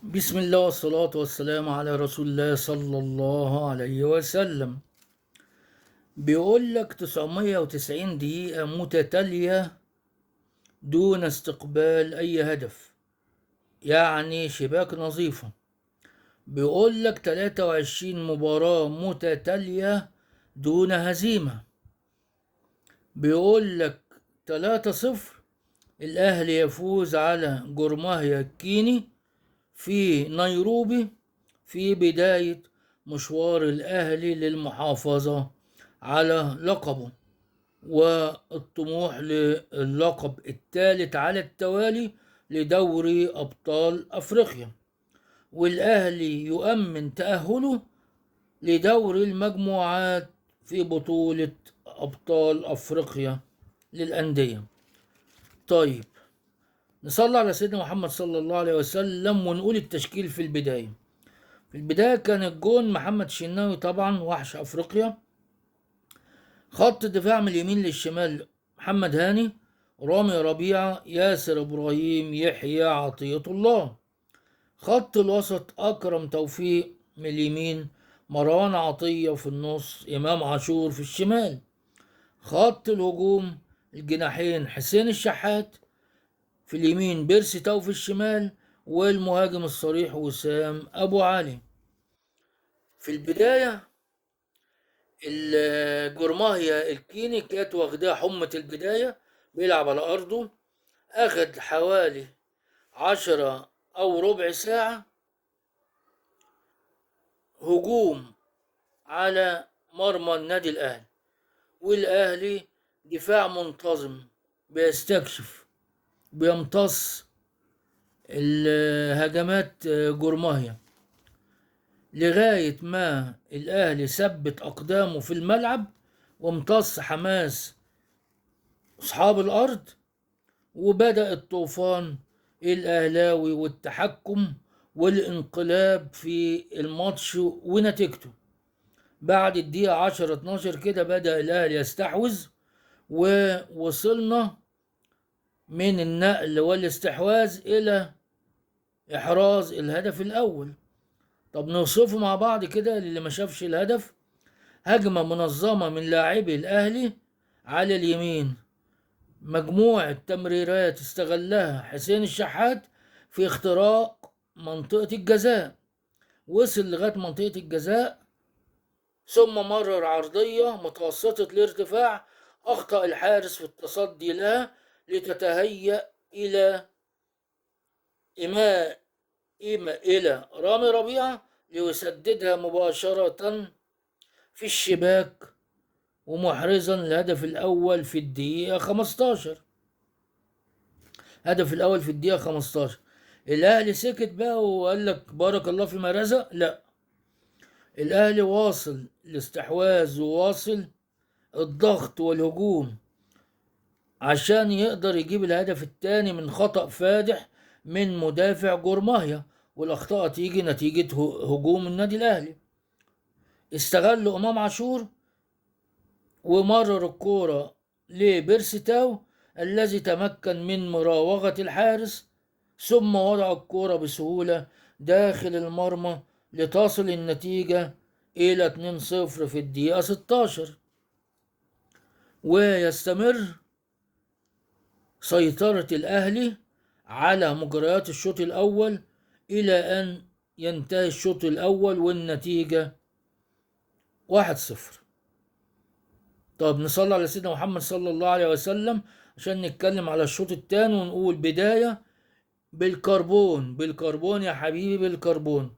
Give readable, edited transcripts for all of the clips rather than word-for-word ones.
بسم الله والصلاة والسلام على رسول الله صلى الله عليه وسلم. بيقول لك 990 دقيقة متتالية دون استقبال أي هدف، يعني شباك نظيفة. بيقول لك 23 مباراة متتالية دون هزيمة. بيقول لك 3-0 الأهلي يفوز على جورماهيا الكيني في نيروبي في بداية مشوار الأهلي للمحافظة على لقبه والطموح للقب الثالث على التوالي لدوري أبطال أفريقيا، والأهلي يؤمن تأهله لدور المجموعات في بطولة أبطال أفريقيا للأندية. طيب، نصلي على سيدنا محمد صلى الله عليه وسلم ونقول التشكيل في البداية. في البداية كان الجون محمد شناوي طبعا وحش أفريقيا. خط الدفاع من اليمين للشمال محمد هاني، رامي ربيعة، ياسر إبراهيم، يحيى عطية الله. خط الوسط أكرم توفيق من اليمين، مروان عطية في النص، إمام عاشور في الشمال. خط الهجوم الجناحين حسين الشحات في اليمين، بيرسي تاو في الشمال، والمهاجم الصريح وسام أبو علي. في البداية الجرماهيا الكيني كانت واخداه حمة البداية، بيلعب على أرضه. أخد حوالي 10 أو ربع ساعة هجوم على مرمى النادي الأهلي، والأهلي دفاع منتظم بيستكشف بيمتص الهجمات جرماهيا لغاية ما الأهلي ثبت أقدامه في الملعب وامتص حماس أصحاب الأرض، وبدأ الطوفان الأهلاوي والتحكم والانقلاب في الماتش ونتيجته. بعد الدقيقة 10-12 كده بدأ الأهلي يستحوذ، ووصلنا من النقل والاستحواذ إلى إحراز الهدف الأول. طب نوصفه مع بعض كده للي ما شافش الهدف. هجمة منظمة من لاعبي الأهلي على اليمين، مجموعة تمريرات استغلها حسين الشحات في اختراق منطقة الجزاء، وصل لغاية منطقة الجزاء ثم مرر عرضية متوسطة الارتفاع، أخطأ الحارس في التصدي لها لتتهيأ إلى إما إلى رامي ربيعة ليسددها مباشرة في الشباك، ومحرزا الهدف الأول في الدقيقة 15. هدف الأول في الدقيقة 15. الأهلي سكت بقى وقال لك بارك الله فيما رزق؟ لا، الأهلي واصل الاستحواذ وواصل الضغط والهجوم عشان يقدر يجيب الهدف الثاني من خطأ فادح من مدافع جورماهيا، والأخطاء تيجي نتيجة هجوم النادي الأهلي. استغل إمام عاشور ومرر الكورة لبيرسيتاو الذي تمكن من مراوغة الحارس، ثم وضع الكورة بسهولة داخل المرمى لتصل النتيجة إلى 2-0 في الدقيقة 16. ويستمر سيطرة الأهلي على مجريات الشوط الأول إلى أن ينتهي الشوط الأول والنتيجة 1-0. طب نصلي على سيدنا محمد صلى الله عليه وسلم عشان نتكلم على الشوط الثاني ونقول بداية بالكربون. بالكربون يا حبيبي، بالكربون.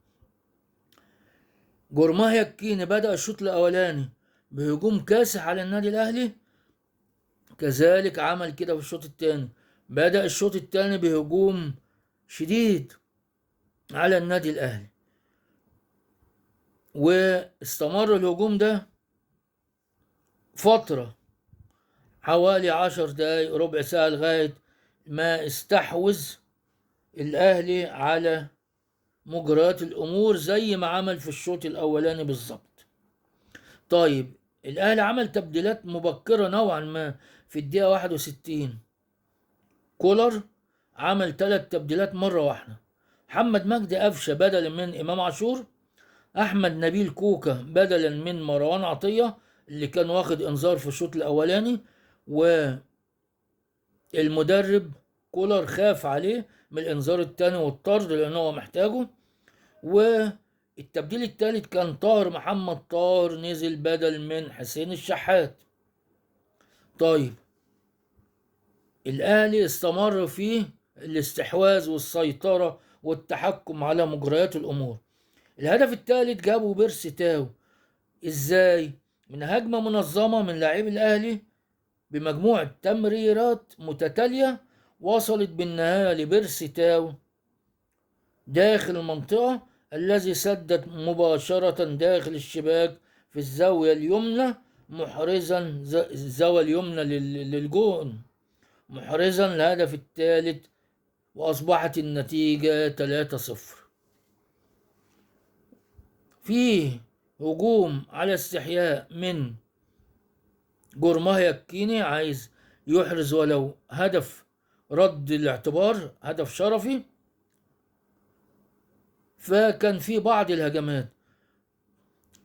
جورماهيا الكيني بدأ الشوط الأولاني بهجوم كاسح على النادي الأهلي، كذلك عمل كده في الشوط الثاني. بدأ الشوط الثاني بهجوم شديد على النادي الأهلي، واستمر الهجوم ده فترة حوالي 10 دقايق ربع ساعة لغاية ما استحوذ الأهلي على مجريات الأمور زي ما عمل في الشوط الأولاني بالظبط. طيب، الأهلي عمل تبديلات مبكرة نوعا ما في الدقيقة 61. كولر عمل 3 تبديلات مرة واحدة، محمد مجدي قفشه بدلا من امام عاشور، احمد نبيل كوكا بدلا من مروان عطيه اللي كان واخد انذار في الشوط الاولاني، والمدرب كولر خاف عليه من الانذار الثاني والطرد لان هو محتاجه. والتبديل الثالث كان طاهر محمد طاهر نزل بدل من حسين الشحات. طيب الاهلي استمر في الاستحواذ والسيطره والتحكم على مجريات الامور. الهدف الثالث جابه بيرسي تاو. ازاي؟ من هجمه منظمه من لاعبي الاهلي بمجموعه تمريرات متتاليه وصلت بالنهايه لبيرسي تاو داخل المنطقه، الذي سدد مباشره داخل الشباك في الزاويه اليمنى، محرزا الزاويه اليمنى للجون، محرزا الهدف الثالث، واصبحت النتيجه 3-0. فيه هجوم على استحياء من جورماهيا الكيني، عايز يحرز ولو هدف رد الاعتبار، هدف شرفي. فكان في بعض الهجمات،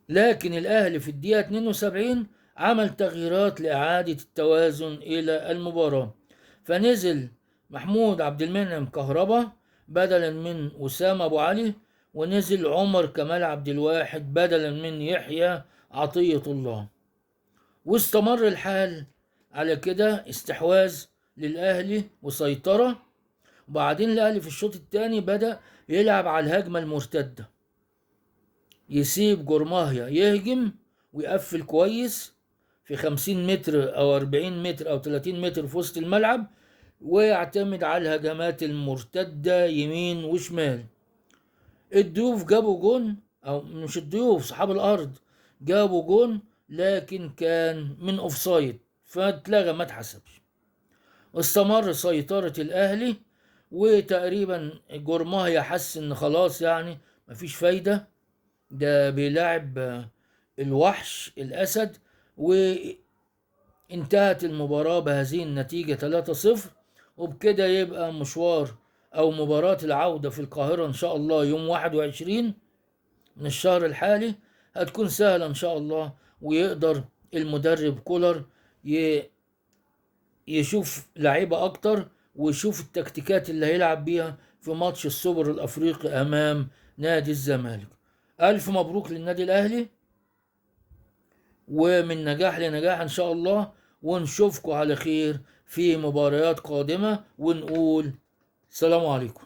لكن الأهلي في الدقيقة 72 عمل تغييرات لإعادة التوازن إلى المباراة، فنزل محمود عبد المنعم كهربا بدلا من أسامة أبو علي، ونزل عمر كمال عبد الواحد بدلا من يحيى عطية الله، واستمر الحال على كده، استحواذ للأهلي وسيطرة. وبعدين الأهلي في الشوط الثاني بدأ يلعب على الهجمة المرتدة، يسيب جورماهيا يهجم ويقفل كويس في 50 متر أو 40 متر أو 30 متر في وسط الملعب، ويعتمد على الهجمات المرتدة يمين وشمال. الضيوف جابوا جون، أو مش الضيوف، صحاب الأرض جابوا جون، لكن كان من أوفسايد فاتلغى ما اتحسبش. استمر سيطرة الأهلي، وتقريبا جورماهيا حس إن خلاص يعني مفيش فايدة، ده بيلاعب الوحش الأسد، وانتهت المباراة بهذه النتيجة 3-0. وبكده يبقى مشوار أو مباراة العودة في القاهرة إن شاء الله يوم 21 من الشهر الحالي هتكون سهلة إن شاء الله، ويقدر المدرب كولر يشوف لعيبة أكتر، ويشوف التكتيكات اللي هيلعب بيها في ماتش السوبر الأفريقي أمام نادي الزمالك. ألف مبروك للنادي الأهلي، ومن نجاح لنجاح إن شاء الله، ونشوفكم على خير في مباريات قادمة، ونقول سلام عليكم.